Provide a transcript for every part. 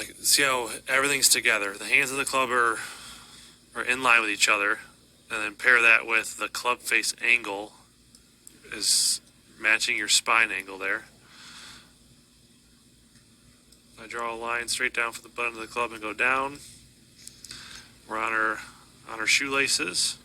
Like, see how everything's together. The hands of the club are in line with each other, and then pair that with the club face angle is matching your spine angle there. I draw a line straight down from the button of the club and go down. We're on our shoelaces.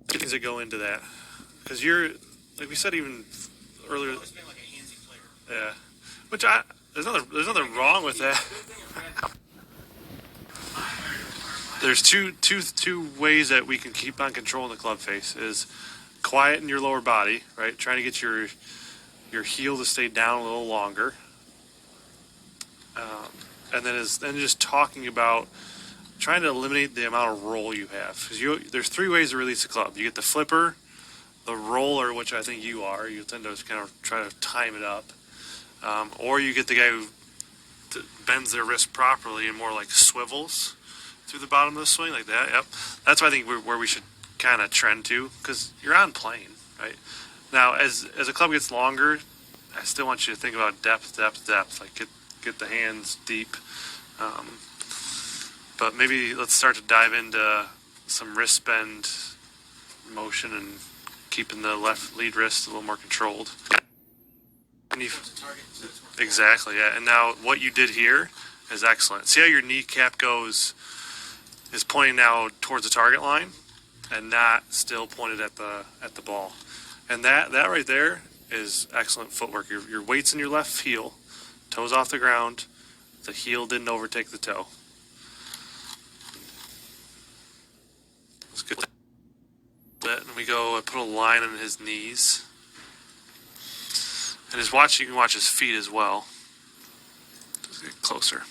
Things that go into that, because you're, like we said even earlier. Like a yeah, which there's nothing wrong with that. There's two ways that we can keep on controlling the club face is quiet in your lower body, right? Trying to get your heel to stay down a little longer, and then just talking about trying to eliminate the amount of roll you have. Because there's three ways to release the club. You get the flipper, the roller, which I think you are. You tend to kind of try to time it up, or you get the guy who bends their wrist properly and more like swivels through the bottom of the swing like that. Yep, that's what I think where we should kind of trend to, because you're on plane, right? Now, as a club gets longer, I still want you to think about depth. Like get the hands deep. But maybe let's start to dive into some wrist bend motion and keeping the left lead wrist a little more controlled. And exactly, yeah. And now what you did here is excellent. See how your kneecap is pointing now towards the target line and not still pointed at the ball. And that right there is excellent footwork. Your weight's in your left heel, toes off the ground, the heel didn't overtake the toe. Let's get that, and we go. I put a line on his knees, and you can watch his feet as well. Just get closer.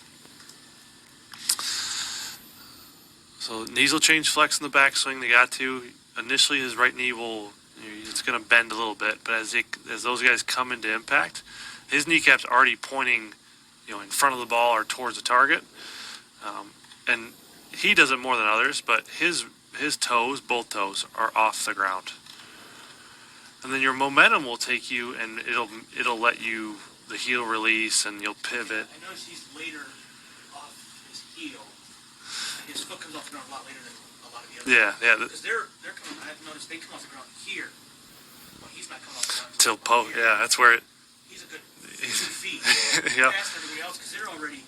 So knees will change flex in the backswing. They got to. Initially, his right knee it's going to bend a little bit, but as those guys come into impact, his kneecap's already pointing, in front of the ball or towards the target, and he does it more than others, but his toes, both toes, are off the ground. And then your momentum will take you, and it'll let you the heel release, and you'll pivot. I noticed he's later off his heel. His foot comes off the ground a lot later than a lot of the others. Yeah. Because they're coming. I've noticed they come off the ground here. Well, he's not coming off the ground Till poke. Yeah, that's where it. He's a good 2 feet. Yep. Faster than everybody else because they're already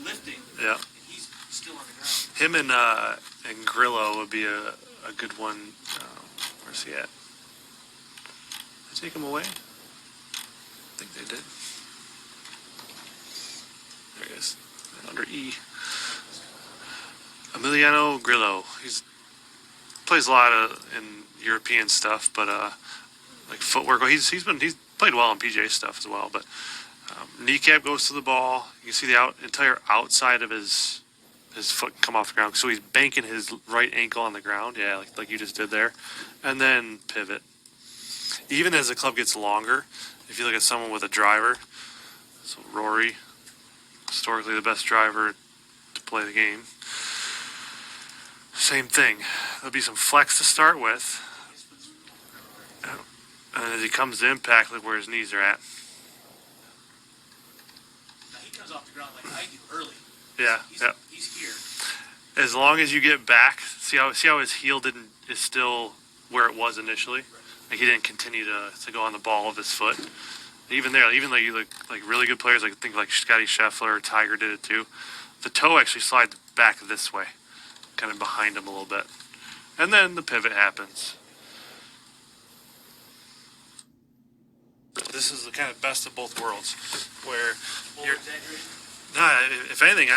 lifting. Yeah. And he's still on the ground. Him and Grillo would be a good one. Where's he at? Did they take him away? I think they did. There he is. Under E. Emiliano Grillo. He's plays a lot in European stuff, but like footwork. Well, he's played well in PGA stuff as well. But kneecap goes to the ball. You can see the entire outside of his foot come off the ground. So he's banking his right ankle on the ground. Yeah, like you just did there, and then pivot. Even as the club gets longer, if you look at someone with a driver, so Rory, historically the best driver to play the game. Same thing. There'll be some flex to start with. And as he comes to impact, look where his knees are at. Now he comes off the ground like I do early. Yeah. He's here. As long as you get back, see how his heel is still where it was initially. Right. Like he didn't continue to go on the ball of his foot. Even though you look like really good players, like think like Scotty Scheffler or Tiger did it too. The toe actually slides back this way, kind of behind him a little bit, and then the pivot happens. This is the kind of best of both worlds, where if anything,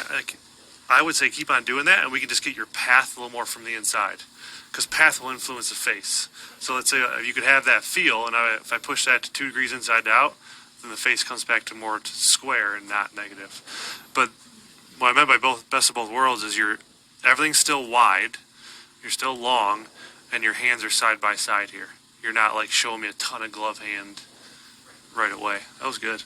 I would say keep on doing that, and we can just get your path a little more from the inside, because path will influence the face. So let's say you could have that feel, and if I push that to 2 degrees inside to out, then the face comes back to more square and not negative. But what I meant by best of both worlds is everything's still wide, you're still long, and your hands are side by side here. You're not like showing me a ton of glove hand right away. That was good.